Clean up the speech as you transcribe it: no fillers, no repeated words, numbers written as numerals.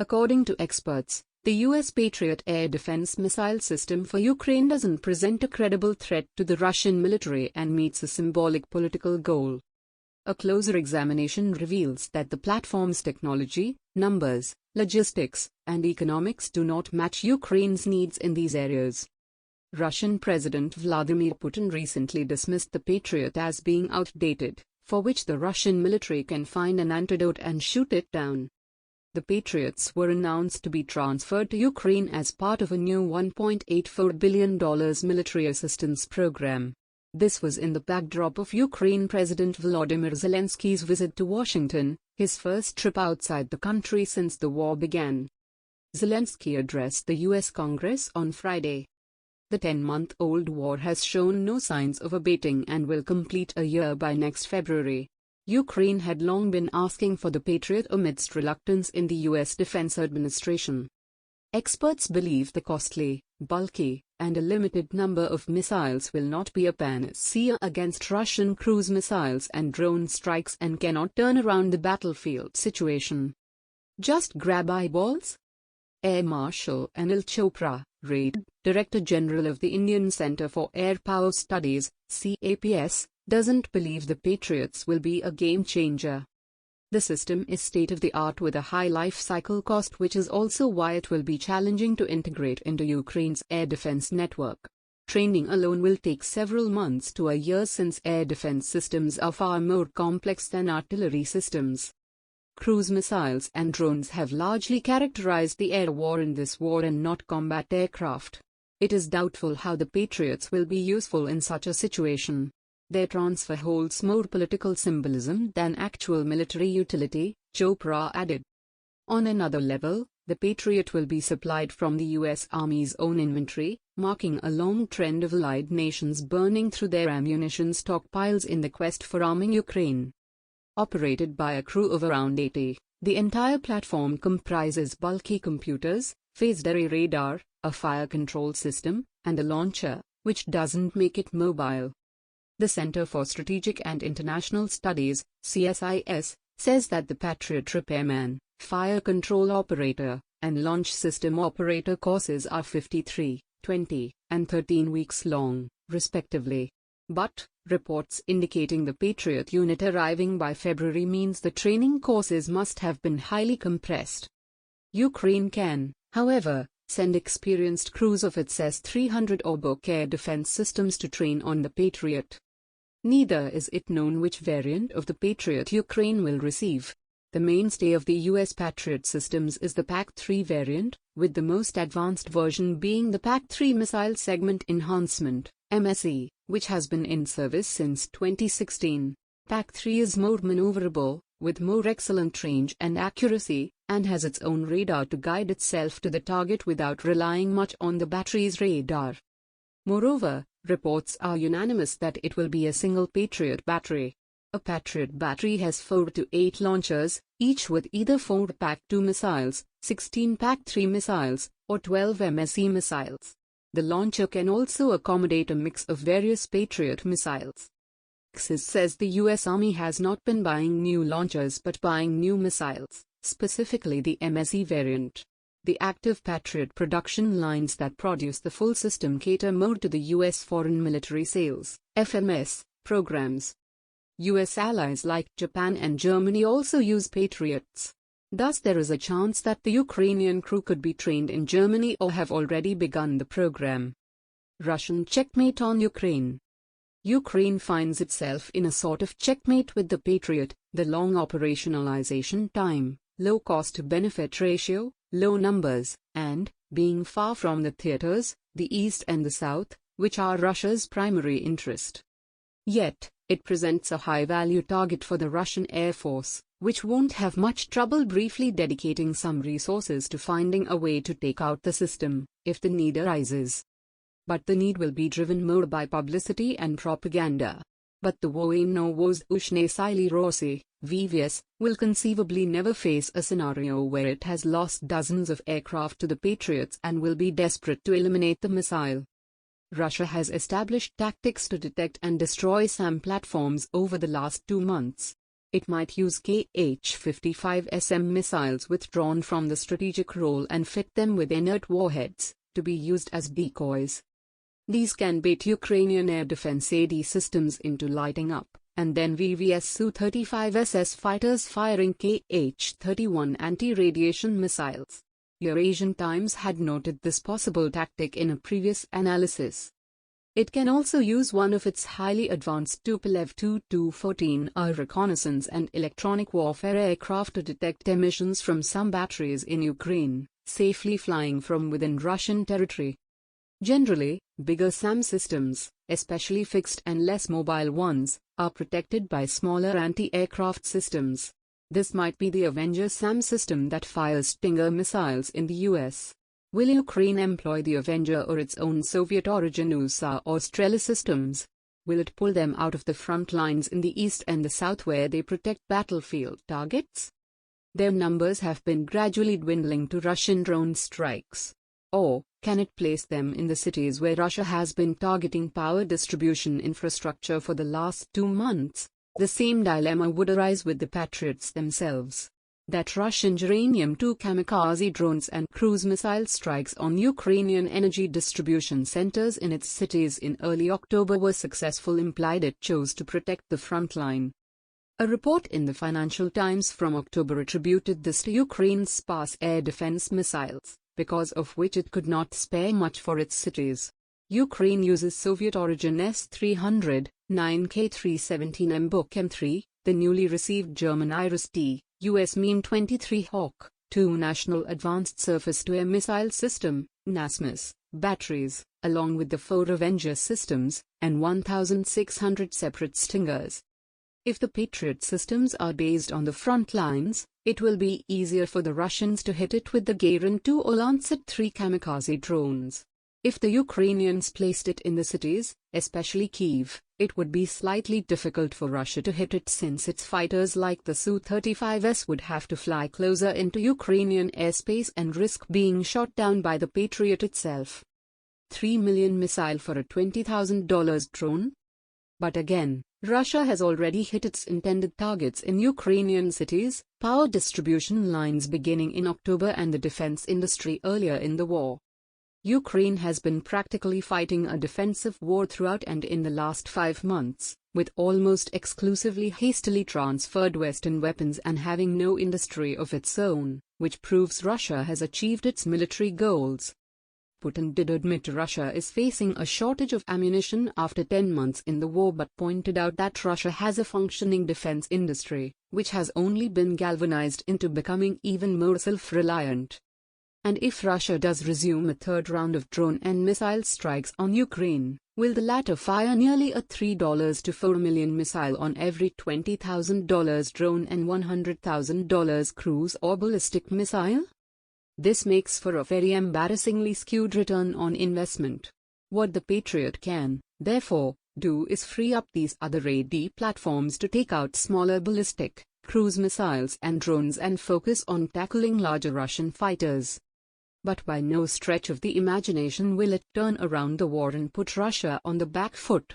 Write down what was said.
According to experts, the US Patriot air defense missile system for Ukraine doesn't present a credible threat to the Russian military and meets a symbolic political goal. A closer examination reveals that the platform's technology, numbers, logistics, and economics do not match Ukraine's needs in these areas. Russian President Vladimir Putin recently dismissed the Patriot as being outdated, for which the Russian military can find an antidote and shoot it down. The Patriots were announced to be transferred to Ukraine as part of a new $1.84 billion military assistance program. This was in the backdrop of Ukraine President Volodymyr Zelensky's visit to Washington, his first trip outside the country since the war began. Zelensky addressed the U.S. Congress on Friday. The 10-month-old war has shown no signs of abating and will complete a year by next February. Ukraine had long been asking for the Patriot amidst reluctance in the U.S. Defense Administration. Experts believe the costly, bulky, and a limited number of missiles will not be a panacea against Russian cruise missiles and drone strikes and cannot turn around the battlefield situation. Just grab eyeballs? Air Marshal Anil Chopra, RAID, Director General of the Indian Centre for Air Power Studies, CAPS, doesn't believe the Patriots will be a game changer. The system is state-of-the-art with a high life cycle cost, which is also why it will be challenging to integrate into Ukraine's air defense network. Training alone will take several months to a year since air defense systems are far more complex than artillery systems. Cruise missiles and drones have largely characterized the air war in this war and not combat aircraft. It is doubtful how the Patriots will be useful in such a situation. Their transfer holds more political symbolism than actual military utility, Chopra added. On another level, the Patriot will be supplied from the U.S. Army's own inventory, marking a long trend of allied nations burning through their ammunition stockpiles in the quest for arming Ukraine. Operated by a crew of around 80, the entire platform comprises bulky computers, phased array radar, a fire control system, and a launcher, which doesn't make it mobile. The Center for Strategic and International Studies, CSIS, says that the Patriot repairman, fire control operator, and launch system operator courses are 53, 20, and 13 weeks long, respectively. But, reports indicating the Patriot unit arriving by February means the training courses must have been highly compressed. Ukraine can, however, send experienced crews of its S-300 or Buk air defense systems to train on the Patriot. Neither is it known which variant of the Patriot Ukraine will receive. The mainstay of the US Patriot systems is the PAC-3 variant, with the most advanced version being the PAC-3 Missile Segment Enhancement, MSE, which has been in service since 2016. PAC-3 is more maneuverable, with more excellent range and accuracy, and has its own radar to guide itself to the target without relying much on the battery's radar. Moreover, reports are unanimous that it will be a single Patriot battery. A Patriot battery has 4 to 8 launchers, each with either 4 PAC-2 missiles, 16 PAC-3 missiles, or 12 MSE missiles. The launcher can also accommodate a mix of various Patriot missiles. Axis says the US Army has not been buying new launchers but buying new missiles, specifically the MSE variant. The active Patriot production lines that produce the full system cater more to the U.S. foreign military sales, FMS, programs. U.S. allies like Japan and Germany also use Patriots. Thus there is a chance that the Ukrainian crew could be trained in Germany or have already begun the program. Russian checkmate on Ukraine. Ukraine finds itself in a sort of checkmate with the Patriot, the long operationalization time, low cost-to-benefit ratio, low numbers, and, being far from the theaters, the East and the South, which are Russia's primary interest. Yet, it presents a high-value target for the Russian Air Force, which won't have much trouble briefly dedicating some resources to finding a way to take out the system, if the need arises. But the need will be driven more by publicity and propaganda. But the wojenno-woznye sili Rossi, VVS, will conceivably never face a scenario where it has lost dozens of aircraft to the Patriots and will be desperate to eliminate the missile. Russia has established tactics to detect and destroy SAM platforms over the last 2 months. It might use Kh-55SM missiles withdrawn from the strategic role and fit them with inert warheads, to be used as decoys. These can bait Ukrainian air defense AD systems into lighting up, and then VVS Su-35SS fighters firing Kh-31 anti-radiation missiles. Eurasian Times had noted this possible tactic in a previous analysis. It can also use one of its highly advanced Tupolev Tu-214 reconnaissance and electronic warfare aircraft to detect emissions from some batteries in Ukraine, safely flying from within Russian territory. Generally, bigger SAM systems, especially fixed and less mobile ones, are protected by smaller anti-aircraft systems. This might be the Avenger SAM system that fires Stinger missiles in the US. Will Ukraine employ the Avenger or its own Soviet-origin USA or Strela systems? Will it pull them out of the front lines in the east and the south where they protect battlefield targets? Their numbers have been gradually dwindling to Russian drone strikes. Or, can it place them in the cities where Russia has been targeting power distribution infrastructure for the last 2 months? The same dilemma would arise with the Patriots themselves. That Russian Uranium-2 kamikaze drones and cruise missile strikes on Ukrainian energy distribution centers in its cities in early October were successful implied it chose to protect the front line. A report in the Financial Times from October attributed this to Ukraine's sparse air defense missiles, because of which it could not spare much for its cities. Ukraine uses Soviet-origin S-300, 9K317M Buk M3, the newly received German Iris-T, US Me-23 Hawk, 2 National Advanced Surface-to-Air Missile System, NASAMS, batteries, along with the 4 Avenger systems, and 1,600 separate Stingers. If the Patriot systems are based on the front lines, it will be easier for the Russians to hit it with the Gairin-2 or Lancet-3 kamikaze drones. If the Ukrainians placed it in the cities, especially Kyiv, it would be slightly difficult for Russia to hit it since its fighters like the Su-35S would have to fly closer into Ukrainian airspace and risk being shot down by the Patriot itself. $3 million missile for a $20,000 drone? But again, Russia has already hit its intended targets in Ukrainian cities, power distribution lines beginning in October and the defense industry earlier in the war. Ukraine has been practically fighting a defensive war throughout and in the last 5 months, with almost exclusively hastily transferred Western weapons and having no industry of its own, which proves Russia has achieved its military goals. Putin did admit Russia is facing a shortage of ammunition after 10 months in the war but pointed out that Russia has a functioning defense industry, which has only been galvanized into becoming even more self-reliant. And if Russia does resume a third round of drone and missile strikes on Ukraine, will the latter fire nearly a $3 to $4 million missile on every $20,000 drone and $100,000 cruise or ballistic missile? This makes for a very embarrassingly skewed return on investment. What the Patriot can, therefore, do is free up these other AD platforms to take out smaller ballistic, cruise missiles and drones and focus on tackling larger Russian fighters. But by no stretch of the imagination will it turn around the war and put Russia on the back foot.